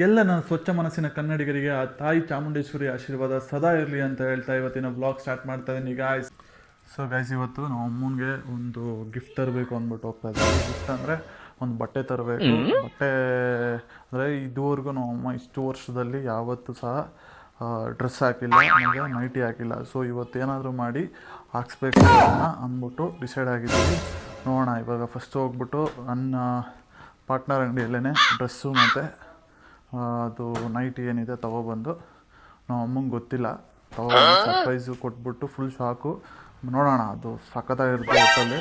ಎಲ್ಲ ನನ್ನ ಸ್ವಚ್ಛ ಮನಸ್ಸಿನ ಕನ್ನಡಿಗರಿಗೆ ಆ ತಾಯಿ ಚಾಮುಂಡೇಶ್ವರಿ ಆಶೀರ್ವಾದ ಸದಾ ಇರಲಿ ಅಂತ ಹೇಳ್ತಾ ಇವತ್ತಿನ ಬ್ಲಾಗ್ ಸ್ಟಾರ್ಟ್ ಮಾಡ್ತಾ ಇದ್ದೀನಿ ಗಾಯ್ಸ್. ಸೊ ಗೈಸ್, ಇವತ್ತು ನಮ್ಮ ಅಮ್ಮನಿಗೆ ಒಂದು ಗಿಫ್ಟ್ ತರಬೇಕು ಅಂದ್ಬಿಟ್ಟು ಹೋಗ್ತಾ ಇದ್ದೀವಿ. ಗಿಫ್ಟ್ ಅಂದರೆ ಒಂದು ಬಟ್ಟೆ ತರಬೇಕು. ಬಟ್ಟೆ ಅಂದರೆ ಇದುವರೆಗೂ ನಮ್ಮ ಅಮ್ಮ ಇಷ್ಟು ವರ್ಷದಲ್ಲಿ ಯಾವತ್ತೂ ಸಹ ಡ್ರೆಸ್ ಹಾಕಿಲ್ಲ, ನನಗೆ ನೈಟಿ ಹಾಕಿಲ್ಲ. ಸೊ ಇವತ್ತೇನಾದರೂ ಮಾಡಿ ಹಾಕ್ಸ್ಬೇಕು ಅನ್ನೋ ಅಂದ್ಬಿಟ್ಟು ಡಿಸೈಡ್ ಆಗಿದ್ದೀವಿ. ನೋಡೋಣ. ಇವಾಗ ಫಸ್ಟ್ ಹೋಗ್ಬಿಟ್ಟು ನನ್ನ ಪಾರ್ಟ್ನರ್ ಅಂಗಡಿಯಲ್ಲೇ ಡ್ರೆಸ್ಸು ಮತ್ತು ಅದು ನೈಟ್ ಏನಿದೆ ತೊಗೊಬಂದು, ನಮ್ಮ ಅಮ್ಮಂಗೆ ಗೊತ್ತಿಲ್ಲ, ತೊಗೊಬಂದು ಸರ್ಪ್ರೈಸು ಕೊಟ್ಬಿಟ್ಟು ಫುಲ್ ಶಾಕು. ನೋಡೋಣ, ಅದು ಸಖತ್ತಾಗಿರುತ್ತೆ. ಹೊಟ್ಟಲ್ಲಿ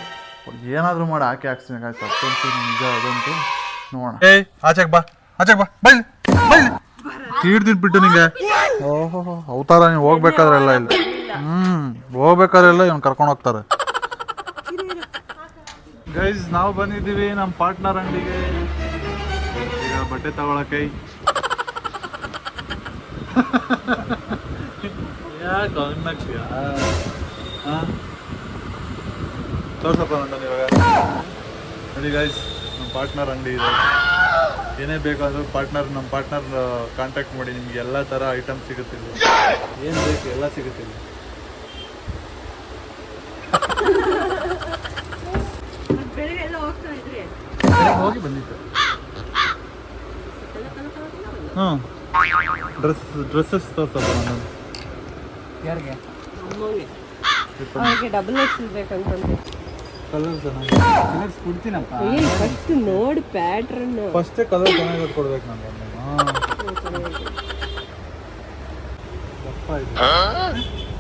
ಏನಾದರೂ ಮಾಡಿ ಹಾಕ್ಸ್ತೀನಿ ಗಾಯ್ಸ್. ಅಷ್ಟಂತೂ ನಿಜ, ಅದಂತೂ ನೋಡೋಣ. ಆಚೆಗೆ ಬಾ, ಆಚೆಗೆ ಬಾ, ಬೈಲಿ ಬೈಲಿ ತೀಡ್ದಿದ್ದು ಬಿಟ್ಟು ನಿಂಗೆ. ಓಹೋ, ಅವತಾರ ನೀವು ಹೋಗ್ಬೇಕಾದ್ರೆ ಎಲ್ಲ ಇಲ್ಲ. ಹೋಗ್ಬೇಕಾದ್ರೆ ಎಲ್ಲ ಇವ್ನು ಕರ್ಕೊಂಡು ಹೋಗ್ತಾರೆ. ಗೈಸ್, ನಾವು ಬಂದಿದ್ದೀವಿ ನಮ್ಮ ಪಾರ್ಟ್ನರ್ ಅಂಗಡಿಗೆ ಈಗ ಬಟ್ಟೆ ತಗೊಳಕ್ಕೆ. ಯಾಕೆ ಅನ್ನಕ್ತಿಯಾ? ತೋರ್ಸಪ್ಪ ನಾನು ಇವಾಗ. ನೋಡಿ ಗೈಸ್, ನಮ್ಮ ಪಾರ್ಟ್ನರ್ ಅಂಗಡಿ ಇದೆ. ಏನೇ ಬೇಕಾದರೂ ನಮ್ಮ ಪಾರ್ಟ್ನರ್ ಕಾಂಟ್ಯಾಕ್ಟ್ ಮಾಡಿ, ನಿಮ್ಗೆ ಎಲ್ಲ ಥರ ಐಟಮ್ ಸಿಗುತ್ತಿಲ್ಲ. ಏನು ಬೇಕು ಎಲ್ಲ ಸಿಗುತ್ತಿಲ್ಲ. ಹೋಗಿ ಬಂದಿತ್ತು. ಹಾಂ, ಡ್ರೆಸ್ಸಸ್ ತೋರ್ಸಪ್ಪ ನಾನು. ಯಾರಿಗೆ? ಅವರಿಗೆ ಡಬಲ್ ಎಕ್ಸೆಲ್ ಬೇಕಂತಂದ್ರೆ ಕಲರ್ ಚೆನ್ನಾಗಿ ಕಲರ್ಸ್ ಕೊಡ್ತೀನಪ್ಪ. ಫಸ್ಟ್ ನೋಡಿ ಪ್ಯಾಟ್ರನ್. ಫಸ್ಟೇ ಕಲರ್ ಚೆನ್ನಾಗಿ ಕೊಡ್ಬೇಕು ನಾನು.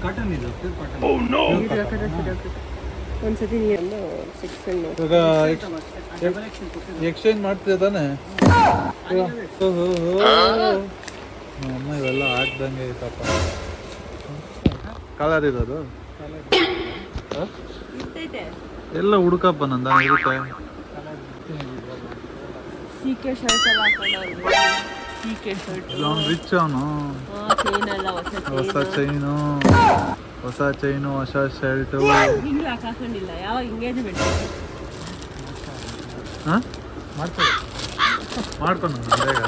ಕಾಟನ್ ಇದು, ಒಂದ್ಸತಿ ನೀರನ್ನು ಇವಾಗ ಎಕ್ಸ್ಚೇಂಜ್ ಮಾಡ್ತೀಯ ತಾನೆ? ಅಮ್ಮ ಇವೆಲ್ಲ ಹಾಕ್ದಂಗೆ ಐತಪ್ಪ. ಕಲರ್ ಇರೋದು ಎಲ್ಲ ಹುಡುಕಪ್ಪ ನಂದ. ಇರುತ್ತೆ ಸೀಕೆ ಶರ್ಟ್ ಎಲ್ಲ ಹಾಕೊಂಡು, ಸೀಕೆ ಶರ್ಟ್. ಅವನು ರಿಚ್, ಅವನು ಹೊಸ ಚೈನು, ಹೊಸ ಶರ್ಟು. ಹಿಂಗೆ ಹಾಕೊಂಡಿಲ್ಲ, ಯಾವಾಗ ಎಂಗೇಜ್ಮೆಂಟ್ ಹಾಂ ಮಾಡ್ಕೊಂಡು ಬೇಗ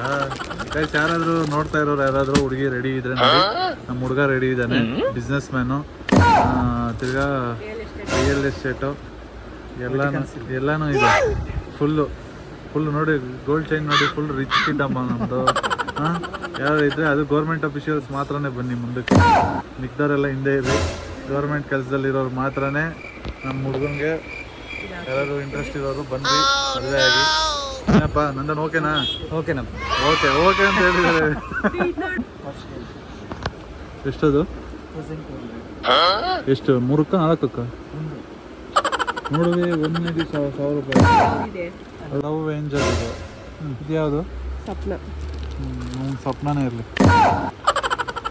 ಗೈಸ್. ಯಾರಾದರೂ ನೋಡ್ತಾ ಇರೋರು, ಯಾರಾದರೂ ಹುಡುಗಿ ರೆಡಿ ಇದ್ರೆ ನೋಡಿ, ನಮ್ಮ ಹುಡುಗ ರೆಡಿ ಇದ್ದಾನೆ. ಬಿಸ್ನೆಸ್ ಮ್ಯಾನು, ತಿರ್ಗಾ ರಿಯಲ್ ಎಸ್ಟೇಟು ಎಲ್ಲನೂ ಇದೆ. ಫುಲ್ಲು ನೋಡಿ, ಗೋಲ್ಡ್ ಚೈನ್ ನೋಡಿ, ಫುಲ್ ರಿಚ್ ಕಿಡ್ ಅಮ್ಮ ನಮ್ಮದು. ಹಾಂ, ಯಾರು ಇದ್ದರೆ ಅದು ಗೌರ್ಮೆಂಟ್ ಅಫಿಷಿಯಲ್ಸ್ ಮಾತ್ರನೇ ಬನ್ನಿ ಮುಂದಕ್ಕೆ. ಮಿಕ್ದವರೆಲ್ಲ ಹಿಂದೆ ಇರಿ. ಗೌರ್ಮೆಂಟ್ ಕೆಲಸದಲ್ಲಿರೋರು ಮಾತ್ರನೇ ನಮ್ಮ ಹುಡುಗನಿಗೆ. ಯಾರಾದರೂ ಇಂಟ್ರೆಸ್ಟ್ ಇರೋರು ಬಂದು ಮದುವೆ ಆಗಿ. ಏನಪ್ಪ ನಂದನ್ ಓಕೆನಾ? ಓಕೆನಪ್ಪ, ಓಕೆ ಅಂತ ಹೇಳಿದ್ದಾರೆ. ಎಷ್ಟದು? ಎಷ್ಟು? 3ಕ್ಕ 4ಕ್ಕ? ನೋಡುವೆ, 1,000 ರೂಪಾಯಿ. ಲವ್ ಏಂಜಲ್ ಇದು. ಇದು ಯಾವುದು? ಸ್ವಪ್ನ. ಸ್ವಪ್ನನೇ ಇರಲಿ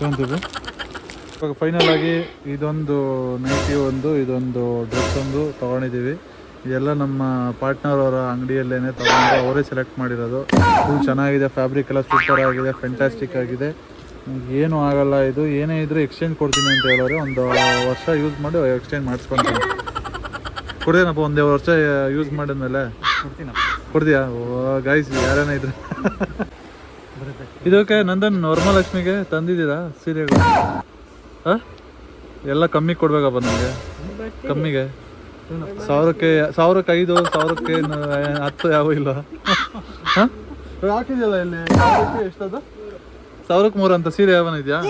ಅಂತೀವಿ. ಇವಾಗ ಫೈನಲ್ ಆಗಿ ಇದೊಂದು ನೈಟಿ ಒಂದು, ಇದೊಂದು ಡ್ರೆಸ್ ಒಂದು ತೊಗೊಂಡಿದ್ದೀವಿ. ಇದೆಲ್ಲ ನಮ್ಮ ಪಾರ್ಟ್ನರ್ ಅವರ ಅಂಗಡಿಯಲ್ಲೇ ತೊಗೊಂಡು ಅವರೇ ಸೆಲೆಕ್ಟ್ ಮಾಡಿರೋದು. ಫುಲ್ ಚೆನ್ನಾಗಿದೆ, ಫ್ಯಾಬ್ರಿಕ್ ಎಲ್ಲ ಸೂಪರ್ ಆಗಿದೆ, ಫ್ಯಾಂಟಾಸ್ಟಿಕ್ ಆಗಿದೆ. ಏನೂ ಆಗಲ್ಲ. ಇದು ಏನೇ ಇದ್ರೂ ಎಕ್ಸ್ಚೇಂಜ್ ಕೊಡ್ತೀನಿ ಅಂತ ಹೇಳೋರೆ. ಒಂದು ವರ್ಷ ಯೂಸ್ ಮಾಡಿ ಎಕ್ಸ್ಚೇಂಜ್ ಮಾಡಿಸ್ಕೊತೀನಿ. ಕೊಡ್ತೀನಪ್ಪ, 1 ವರ್ಷ ಯೂಸ್ ಮಾಡಿದ್ಮೇಲೆ ಕೊಡ್ತೀಯಾ? ಗೈಸ್, ಯಾರೇನ ಇದ್ರೆ ಇದಕ್ಕೆ ನಂದನ್ ವರಮಹಾಲಕ್ಷ್ಮಿಗೆ ತಂದಿದ್ದೀರಾ ಸೀರೆಗಳು? ಹಾಂ, ಎಲ್ಲ ಕಮ್ಮಿ ಕೊಡ್ಬೇಕಪ್ಪ ನನಗೆ. ಕಮ್ಮಿಗೆ 1,000ಕ್ಕೆ 5, 1,000ಕ್ಕೆ 10 ಯಾವ ಇಲ್ಲ. ಹಾಂ, ಹಾಕಿದೆಯಲ್ಲ ಇಲ್ಲಿ. 1,000ಕ್ಕೆ ಎಷ್ಟದು? 1,000ಕ್ಕೆ 3 ಅಂತ ಸೀರೆ ಯಾವನ ಇದೆಯಾ?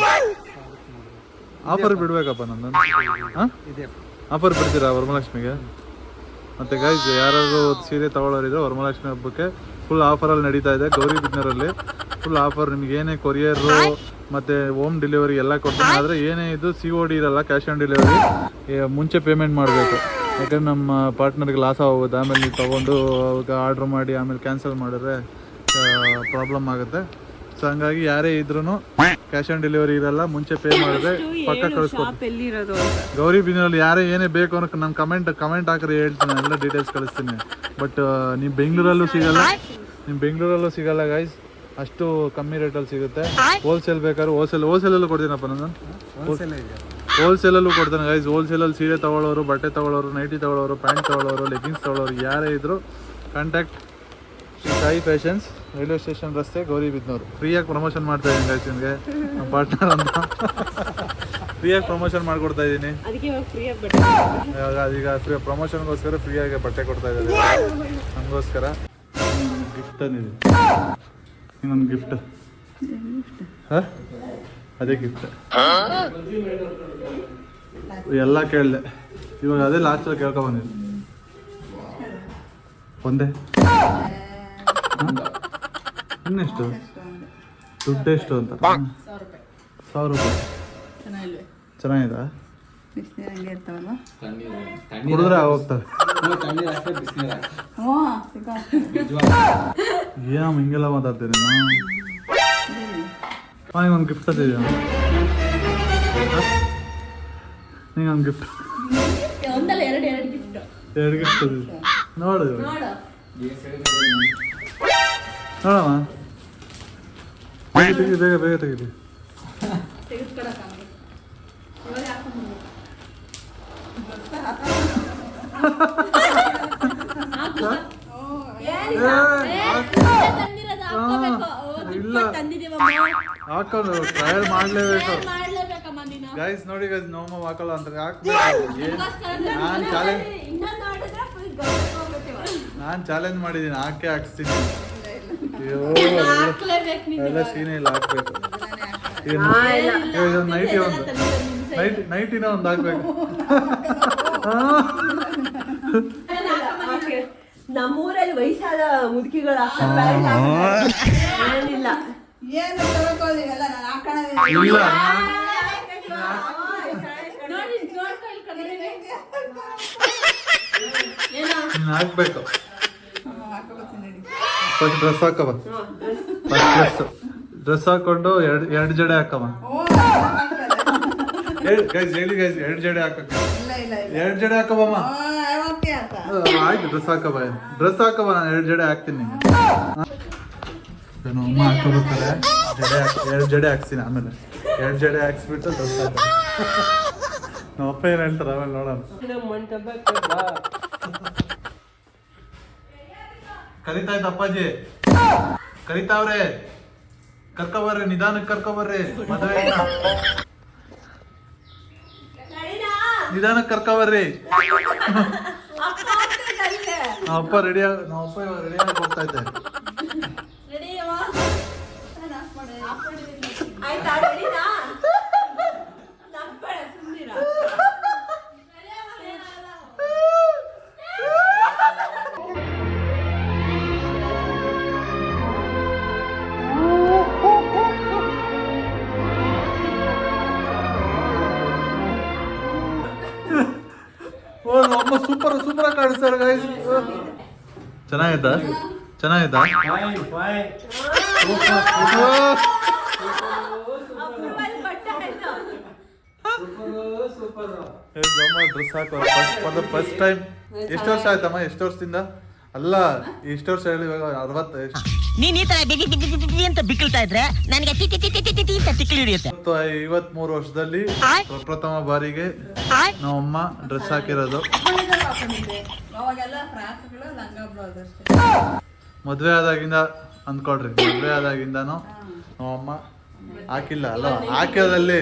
ಆಫರ್ ಬಿಡ್ಬೇಕಪ್ಪ ನಂದನ್. ಹಾಂ, ಆಫರ್ ಬಿಡ್ತೀರಾ ವರಮಹಾಲಕ್ಷ್ಮಿಗೆ? ಮತ್ತು ಗೈಸ್, ಯಾರಾದರೂ ಸೀರೆ ತೊಗೊಳ್ಳೋರಿದ್ರೆ ವರಮಹಾಲಕ್ಷ್ಮಿ ಹಬ್ಬಕ್ಕೆ ಫುಲ್ ಆಫರಲ್ಲಿ ನಡೀತಾ ಇದೆ. ಗೌರಿಬಿದನೂರಲ್ಲಿ ಫುಲ್ ಆಫರ್. ನಿಮ್ಗೆ ಏನೇ ಕೊರಿಯರು ಮತ್ತು ಹೋಮ್ ಡೆಲಿವರಿ ಎಲ್ಲ ಕೊಡ್ತೀನಿ. ಆದರೆ ಏನೇ ಇದು COD ಇರಲ್ಲ, ಕ್ಯಾಶ್ ಆನ್ ಡೆಲಿವರಿ. ಮುಂಚೆ ಪೇಮೆಂಟ್ ಮಾಡಬೇಕು. ಯಾಕಂದ್ರೆ ನಮ್ಮ ಪಾರ್ಟ್ನರ್ಗೆ ಲಾಸ್ ಆಗೋಗುತ್ತೆ. ಆಮೇಲೆ ನೀವು ತೊಗೊಂಡು ಅವಾಗ ಆರ್ಡ್ರ್ ಮಾಡಿ ಆಮೇಲೆ ಕ್ಯಾನ್ಸಲ್ ಮಾಡಿದ್ರೆ ಪ್ರಾಬ್ಲಮ್ ಆಗುತ್ತೆ. ಸೊ ಹಂಗಾಗಿ ಯಾರೇ ಇದ್ರೂ ಕ್ಯಾಶ್ ಆನ್ ಡೆಲಿವರಿ ಇರಲ್ಲ. ಮುಂಚೆ ಪೇ ಮಾಡಿದ್ರೆ ಪಕ್ಕ ಕಳಿಸ್ಕೊಡ್ತೀನಿ. ಗೌರಿಬಿದನೂರಲ್ಲಿ ಯಾರೇ ಏನೇ ಬೇಕು ಅನ್ನೋಕೆ ನಾನು ಕಮೆಂಟ್ ಹಾಕಿದ್ರೆ ಹೇಳ್ತೀನಿ, ಎಲ್ಲ ಡೀಟೇಲ್ಸ್ ಕಳಿಸ್ತೀನಿ. ಬಟ್ ನಿಮ್ಮ ಬೆಂಗಳೂರಲ್ಲೂ ಸಿಗಲ್ಲ ಗೈಸ್. ಅಷ್ಟು ಕಮ್ಮಿ ರೇಟಲ್ಲಿ ಸಿಗುತ್ತೆ. ಹೋಲ್ಸೇಲ್ ಬೇಕಾದ್ರೆ ಹೋಲ್ಸೇಲಲ್ಲೂ ಕೊಡ್ತೀನಪ್ಪ ನಾನು. ಹೋಲ್ಸೇಲಲ್ಲೂ ಕೊಡ್ತೇನೆ ಗೈಸ್. ಹೋಲ್ಸೇಲಲ್ಲಿ ಸೀರೆ ತೊಗೊಳ್ಳೋರು, ಬಟ್ಟೆ ತೊಗೊಳ್ಳೋರು, ನೈಟಿ ತೊಗೊಳ್ಳೋರು, ಪ್ಯಾಂಟ್ ತೊಗೊಳ್ಳೋರು, ಲೆಗಿನ್ಸ್ ತೊಗೊಳ್ಳೋರು ಯಾರೇ ಇದ್ದರೂ contact Shri Sai fashions, railway station ರಸ್ತೆ, ಗೌರಿಬಿದನೂರು. ಫ್ರೀಯಾಗಿ ಪ್ರಮೋಷನ್ ಮಾಡ್ತಾ ಇದ್ದೀನಿ ಗೈಸ್ ನಿಮಗೆ, ನಮ್ಮ ಪಾರ್ಟ್ನರ್ ಅಂತ ಫ್ರೀಯಾಗಿ ಪ್ರಮೋಷನ್ ಮಾಡಿಕೊಡ್ತಾ ಇದ್ದೀನಿ. ಈಗ ಫ್ರೀ ಪ್ರಮೋಷನ್ಗೋಸ್ಕರ ಫ್ರೀಯಾಗಿ ಬಟ್ಟೆ ಕೊಡ್ತಾ ಇದ್ದಾರೆ ನಮಗೋಸ್ಕರ. ಗಿಫ್ಟ್ ತಂದಿದ್ದೀನಿ, ಇನ್ನೊಂದು ಗಿಫ್ಟ್. ಹಾಂ, ಅದೇ ಗಿಫ್ಟ್. ಎಲ್ಲ ಕೇಳಿದೆ, ಇವಾಗ ಅದೇ ಲಾಸ್ಟಲ್ಲಿ ಕೇಳ್ಕೊಬಂದಿದ್ದು. ಒಂದೇ ಇನ್ನೆಷ್ಟು ದುಡ್ಡೆಷ್ಟು ಅಂತ? 1000 ರೂಪಾಯಿ. ಚೆನ್ನಾಗಿದೆ, ಕುಡಿದ್ರೆ ಹೋಗ್ತವೆ. ಏನೋ ಹಿಂಗೆಲ್ಲ ಮಾತಾಡ್ತೀನಿ ನಾನು. ಒಂದು ಗಿಫ್ಟ್ ತಂದಿದ್ದೀಯ? ನೀನೊಂದು ಗಿಫ್ಟ್, 2 ಗಿಫ್ಟ್ ತಂದಿದ್ದೆ. ನೋಡು ನೋಡಮ್ಮ, ತೆಗಿ ಬೇಗ ಬೇಗ ತೆಗೀರಿ. ಇಲ್ಲ ಹಾಕೊಂಡು ಟ್ರಯಲ್ ಮಾಡಲೇಬೇಕು ಗೈಸ್. ನೋಡಿ ಗೈಸ್, ನೋಮ ಹಾಕಲ್ಲ ಅಂತ ಹಾಕ್ಬೇಕು. ನಾನು ಚಾಲೆಂಜ್ ಮಾಡಿದ್ದೀನಿ, ಹಾಕೇ ಹಾಕ್ಸ್ತೀನಿ. ಅಯ್ಯೋ ಎಲ್ಲ ಸೀನೆ ಇಲ್ಲ, ಹಾಕ್ಬೇಕು. ನೈಟಿ ಒಂದು ನೈಟಿನ ಒಂದು ಹಾಕ್ಬೇಕು. ನಮ್ಮೂರಲ್ಲಿ ವಯಸ್ಸಾದ ಮುದುಕಿಗಳು ಏನಿಲ್ಲ. ಇಲ್ಲ ಹಾಕ್ಬೇಕು. ಫಸ್ಟ್ ಡ್ರೆಸ್ ಹಾಕವ, ಫಸ್ಟ್ ಡ್ರೆಸ್ ಹಾಕೊಂಡು ಎರಡು ಜಡೆ ಹಾಕವ. ಗೈಸ್ ಹೇಳಿ ಗೈಸ್, 2 ಜಡೆ ಹಾಕಕ್ಕೆ, 2 ಜಡೆ ಹಾಕವಮ್ಮ. ಆಯ್ತು, ಡ್ರೆಸ್ ಹಾಕವ, ಡ್ರೆಸ್ ಹಾಕವ. ನಾನು 2 ಜಡೆ ಹಾಕ್ತೀನಿ ನಿಮಗೆ. ಅಮ್ಮ ಹಾಕೋಬೇಕಾರೆ 2 ಜಡೆ ಹಾಕ್ತೀನಿ, ಆಮೇಲೆ 2 ಜಡೆ ಹಾಕ್ಸ್ಬಿಟ್ಟು ಡ್ರೆಸ್ ಹಾಕ. ನಮ್ಮ ಅಪ್ಪ ಏನು ಹೇಳ್ತಾರೆ ಆಮೇಲೆ ನೋಡೋಣ. ಕರಿತಾಯ್ತು ಅಪ್ಪಾಜಿ, ಕರಿತಾವ್ರೆ. ಕರ್ಕೊಬರ್ರಿ, ನಿಧಾನಕ್ಕೆ ಕರ್ಕೊಬರ್ರಿ. ಮದುವೆ ನಿಧಾನಕ್ಕೆ ಕರ್ಕೊಬರ್ರಿ. ನಮ್ಮಪ್ಪ ರೆಡಿ ಆಗಿ ಹೋಗ್ತಾ ಇದ್ದೆ. ಅಮ್ಮ ಸೂಪರ್ ಸೂಪರ್ ಆಗಿ ಕಾಣಿಸ್ತಾರೆ ಗೈಸ್. ಚೆನ್ನಾಗಿತ್ತಾ? ಚೆನ್ನಾಗಿತ್ತಾ? ಡ್ರೆಸ್ ಹಾಕೋ ಫಾರ್ ದ ಫಸ್ಟ್ ಟೈಮ್. ಎಷ್ಟು ವರ್ಷ ಆಯ್ತಮ್ಮ? ಎಷ್ಟು ವರ್ಷದಿಂದ? ಅಲ್ಲ, ಎಷ್ಟು ವರ್ಷ ಹೇಳಿ ಇವಾಗ? 60 ಎಷ್ಟು? ನೀನ್ ಈ ತರ ಅಂತ ಬಿಕ್ಕಳ್ತಾ ಇದ್ರೆ ನನಗೆ ತಿಕ್ಕಿ ಹಿಡಿಯುತ್ತೆ. 53 ವರ್ಷದಲ್ಲಿ ಪ್ರಥಮ ಬಾರಿಗೆ ನಮ್ಮಮ್ಮ ಡ್ರೆಸ್ ಹಾಕಿರೋದು. ಮದ್ವೆ ಆದಾಗಿಂದ ಅಂದ್ಕೊಡ್ರಿ, ಮದ್ವೆ ಆದಾಗಿಂದಾನು ನಮ್ಮಮ್ಮ ಹಾಕಿಲ್ಲ ಅಲ್ಲ. ಹಾಕೋದಲ್ಲಿ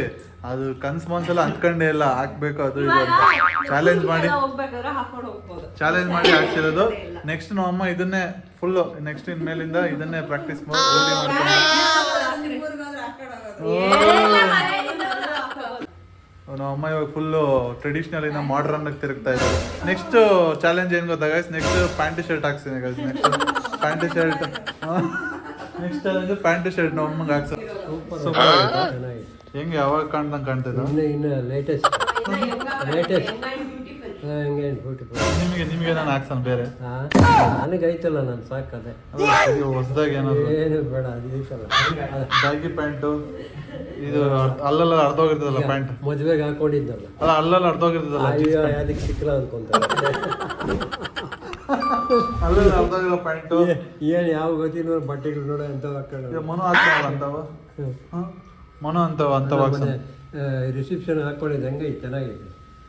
ಅದು ಕನ್ಸ್ ಮನ್ಸೆಲ್ಲ ಅಂದ್ಕೊಂಡೇ ಇಲ್ಲ ಹಾಕ್ಬೇಕು ಅದು ಇದು ಅಂತ ಚಾಲೆಂಜ್ ಮಾಡಿ ಹಾಕ್ಸಿರೋದು. ನೆಕ್ಸ್ಟ್ ನಮ್ಮಮ್ಮ ಇದನ್ನೇ ಫುಲ್ಲು ನೆಕ್ಸ್ಟ್ ಇನ್ಮೇಲಿಂದ ಇದನ್ನೇ ಪ್ರಾಕ್ಟೀಸ್ ರೂಢಿ ಮಾಡ್ಕೊಂಡು ನಮ್ಮಮ್ಮ ಇವಾಗ ಫುಲ್ಲು ಟ್ರೆಡಿಷನಲ್ ಇಂದ ಮಾಡರ್ನ್ ಆಗಿ ತಿರುಗ್ತಾ ಇದ್ದಾರೆ. ನೆಕ್ಸ್ಟ್ ಚಾಲೆಂಜ್ ಏನು ಗೊತ್ತಾ ಗೈಸ್? ನೆಕ್ಸ್ಟ್ ಪ್ಯಾಂಟ್ ಶರ್ಟ್ ಹಾಕ್ಸ್ತೀನಿ guys. Next pant shirt, next challenge pant shirt ನಮ್ಮಮ್ಮಗೆ ಹಾಕ್ಸ. ಸೂಪರ್ ಆಯ್ತಾ? ಹೆಂಗೆ ಯಾವಾಗ ಕಾಣ್ದಂಗೆ ಕಾಣ್ತಿದ್ದ? ನಿಮಗೆ ನಾನು ಹಾಕ್ಸೋಣ ಬೇರೆ. ನನಗೆ ಐತಲ್ಲ, ನಾನು ಸಾಕದೆ ಹೊಸದಾಗಿ ಏನಾದ್ರು ಏನು ಬೇಡ. ಅದು ಬ್ಯಾಗಿ ಪ್ಯಾಂಟು, ಇದು ಅಲ್ಲೆಲ್ಲ ಅರ್ಧೋಗಿರ್ತದಲ್ಲ ಪ್ಯಾಂಟ್, ಮದುವೆಗೆ ಹಾಕೊಂಡಿದ್ದಲ್ಲ. ಅಲ್ಲ ಅಲ್ಲೆಲ್ಲ ಅರ್ಧೋಗಿರ್ತದಲ್ಲ, ಅದಕ್ಕೆ ಸಿಕ್ಕಲ್ಲ ಅನ್ಕೊಂತಾರೆ. ಅಲ್ಲೆಲ್ಲ ಅರ್ಧೋಗಿರೋ ಪ್ಯಾಂಟು ಏನು ಯಾವ ಗೊತ್ತಿಲ್ಲ ಬಟ್ಟೆಗಳು ನೋಡ ಅಂತ ಹಾಕೊಂಡು ಮನು ಹಾಕ್ತಾವ ಅಂತವ. ಮನು ಅಂತವ ರಿಸೆಪ್ಷನ್ ಹಾಕೊಂಡಿದ್ದು ಹಂಗೈತೆ, ಚೆನ್ನಾಗಿದೆ.